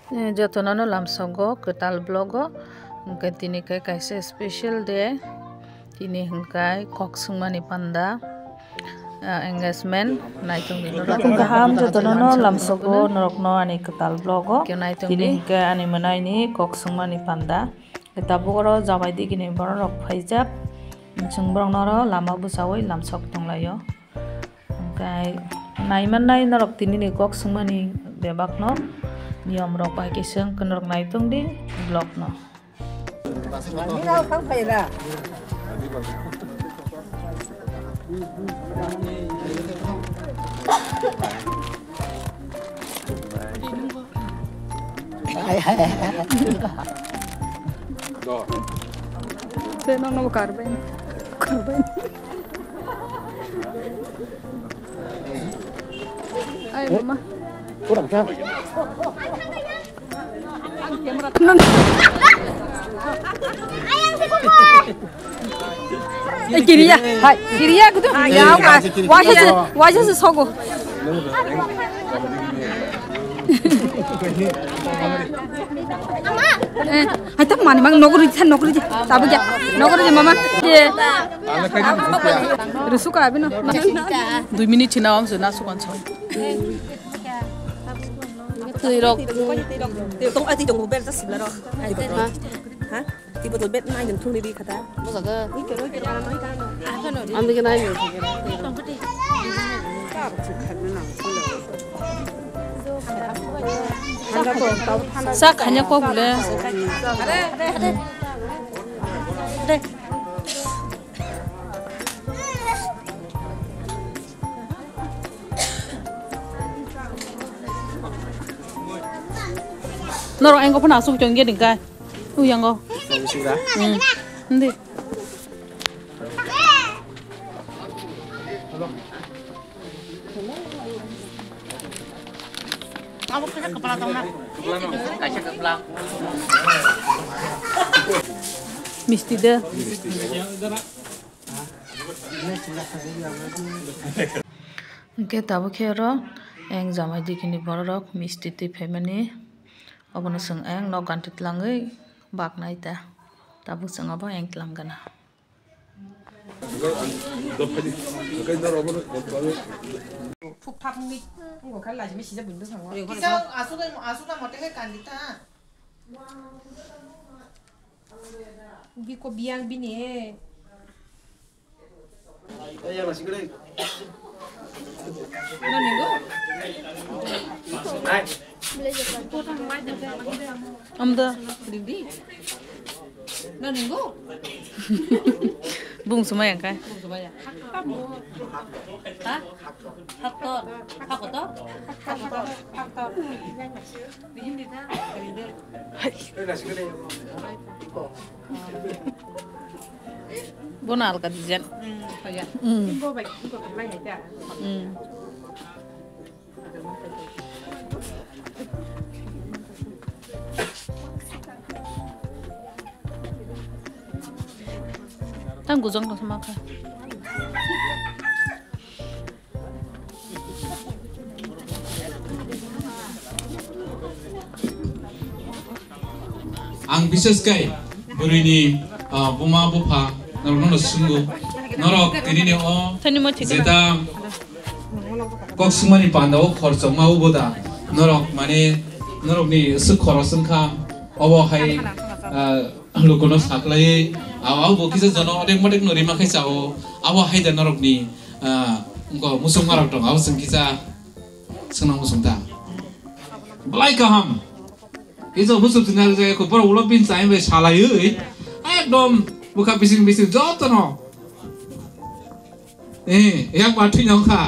Jotonono lamsogo ketal blogo hingke tini ke kaisa special day tini hingkai kok sungmani panda engagement naitung di norok Gaham jotonono lamsogo norokno ani ketal blogo naitung tini di hingke ani menai ni kok sungmani panda tabukoro jabai di gini borok faijak sungbrong noro lama busawai lamsok tonglayo hingkai naiman nai norok tini ni kok sungmani bebakno niom rok pai kiseng kenorok naitung di blog no. Saya mau karbon. Ayo mama. Kurang siap. Kiriya, hai kiriya kudu. Ya, wajah sesogo. Hai tak mani mang nogri je, tabu ya, nogri je mama. Je. Rusuka abi no. 2 minit cina om suna sukan so Tirok. Tong ati tong bel ta sibla ro. Ha? Ti botol bet nai thung ni di khata. Mo ga. Ambi ke nai. sak hanya kok boleh noro engko pernah asup jongge dingkai yang go nanti Kamu kena kepala tongnak. Kasih kepala. mesti deh Oke tabu kero eng jamai dikini borok misti ti family abono seng eng no gantit langai bak naita tabu seng abo eng langgana 푹팍 미. 이거 갈라지 미 시작 문도 상어. 기상 아수다 못해 간디타. 비코 비양 비니. Ya masih gede. 너는거? Hai. amda 린디. 너는거? bung semua yang kai 뭐야? ha haktor hakotor 팍팍. 비힘디다. 그린데. Masih gede. bonal ka dijan 그야. 이거 봐. 이거 갈라 했다. tan gujong no sama ka ang bises kai burini buma bupa norok sungu norok tirini o tani mo thik zeta kok sumani panda o khorchok ma uboda norok mane norok ni su khorosungkha obo hai lukono saklai aw bo kisa jono odek modek nori ma khaisa o aw hai da norok ni ngo musung marok dong aw sung kisa sunang musung ta blai kaham 이저 무슨 지나서 그 바로 올라빈 사이에 살아요. একদম বুকা বিসিং বিসিং যতনো yang mati nyongka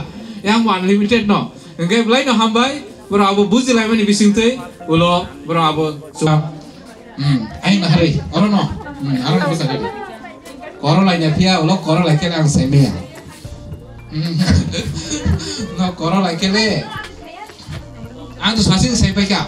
yang one limited no ngai blai no hambai bro abo buzi lai mani bising tei ulo bro abo suka ai na hari oro no aro bisa deh koro lai nya pia ulo koro lai kele ang seme ya no koro lai kele ang tu sasin seme ka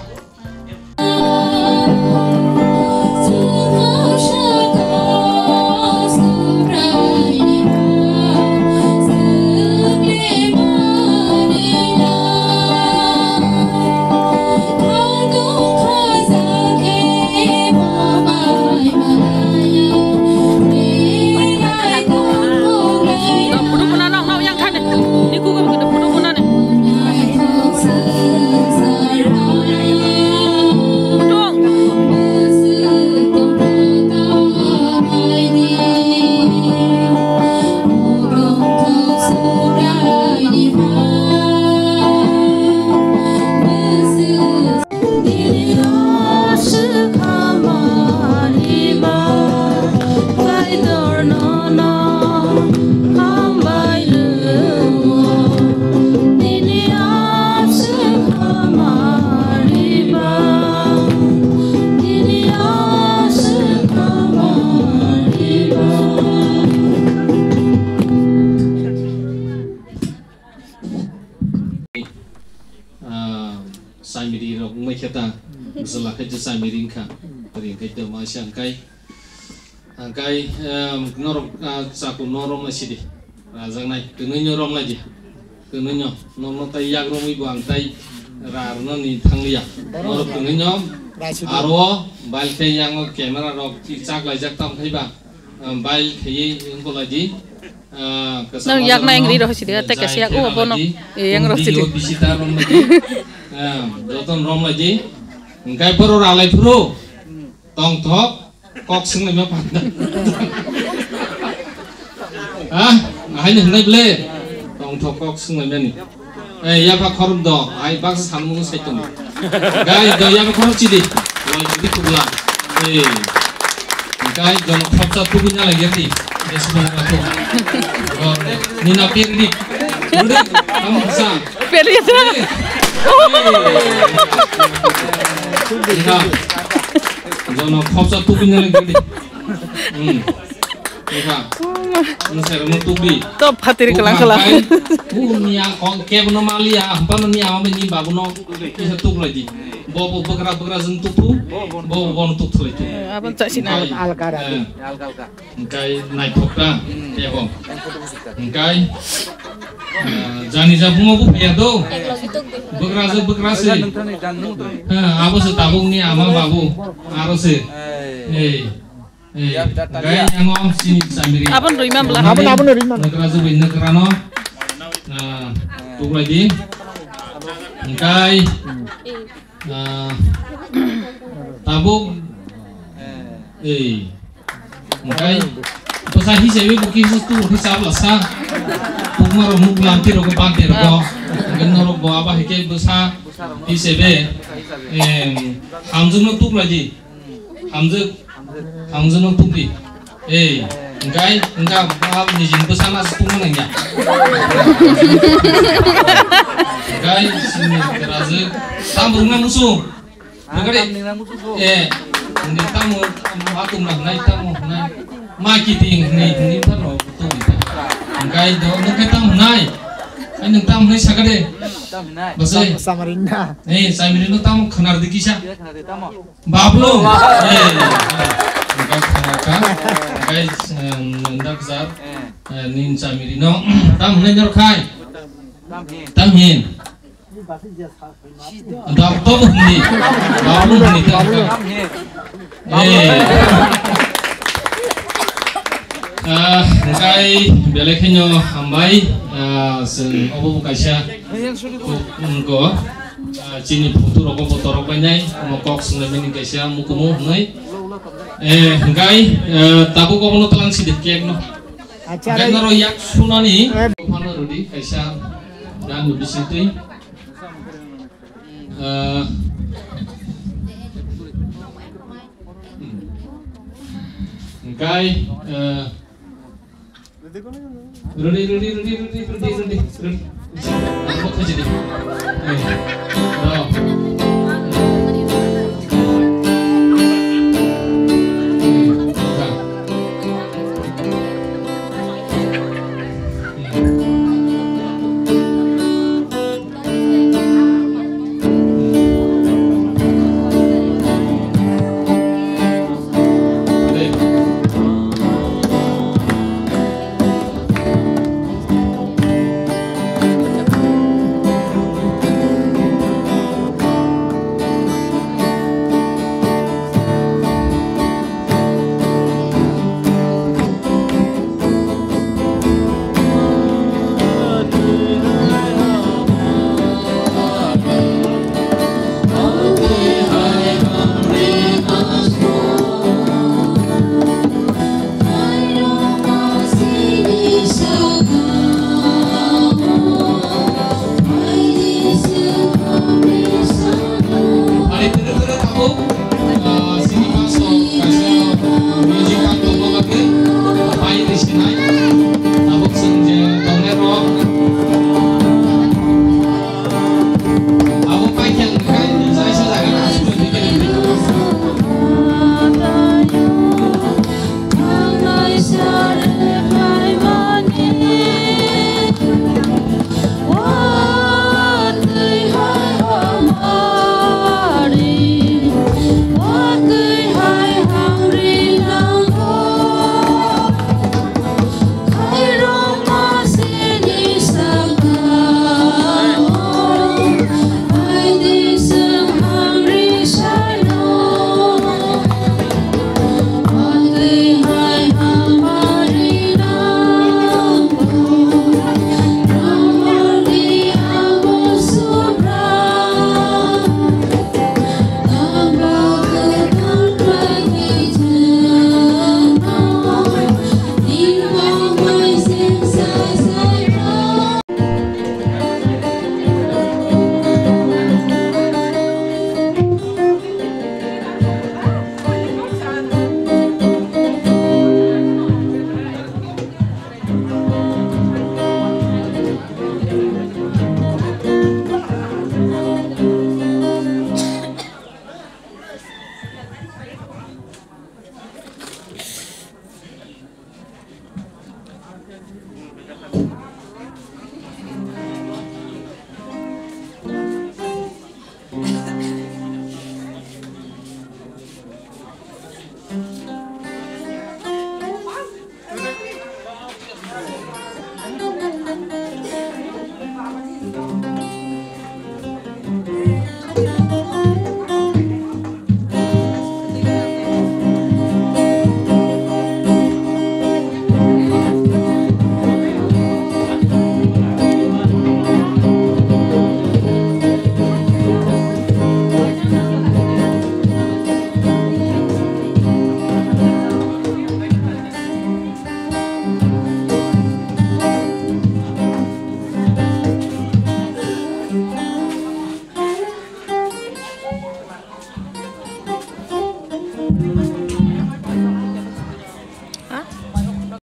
di rok mai kita masalah kerja sami ringka ring kerja masih angkai norok saku norong masih di razang nai kenanya norong lagi kenanya norong tay yak rong ibu angkai rarno ni thanglia norok kenanya aro bail kai yang kamera rok cak lajak tam kai ba bail kai yang lagi Nang yak na ingri roh sidi ate kasi yak bono yang roh sidi. Bisita rom lagi, joton rom lagi, engkai poro ralai puro, tong tok, kok sing lima pandang. Ahay nih beli, tong tok kok sing lima nih. Ya pak korum do, ahay pak sesama ngus kaitung. Engkai do ya pak korum sidi, wal jadi kubla. Engkai jono khapsa tubuhnya lagi nih. Nina Pirdi, udah kamu bisa. Pirdi itu. Nina, jono khapsa tubuhnya lagi. Nina, nusera nutubi. Top hati kelang-kelang. Nia kau nomali ya, apa nia apa ni babu no bisa tuk lagi. Bobo bergerak sentuh tu, bobo nutuk tu itu. Apa cak sini? Engkai naik pokra, ya bom. Engkai, jani jabu mau ya do. Bergerak sih. Apa setabung ni ama babu, harus sih. Engkai yang ngom sini sambil. Apa rumah belah? Apa rumah? Negara zubi negara no. Tuk lagi. Engkai. Tabung, mungkin pasal hisap bukan sesuatu hisap lasa, umur umur lampir atau pantir atau mungkin orang bawa apa hikai besar hisap, hamzun untuk lagi, hamzun untuk di, enggak apa ni jin besar nasi tu mana ya, enggak sini terasa tamu rumah musuh. Negeri, ini tamu aku naik tamu naik, maki ting ni tamu tu kita. Engkai do, engkai tamu naik, ini tamu naik sakade. Basi. Samarinda. Samarinda tamu kenar dikisah. Bablo. Engkai kenarkan, engkai nendak zat, nin Samarinda tamu naik jorkai. Tamhin. Doktor ni, baru ni tak. Engkai belakangnya ambai, sen obo bukasya, engko, cini putu rokok banyak, mokok sengaja ni kasya mukumu ngai. Engkai tabu kau mau telan sedikit no. Engkai naro yak sunani, mana rudi kasya dan di situ. Engkai Rudi apa kerja dia?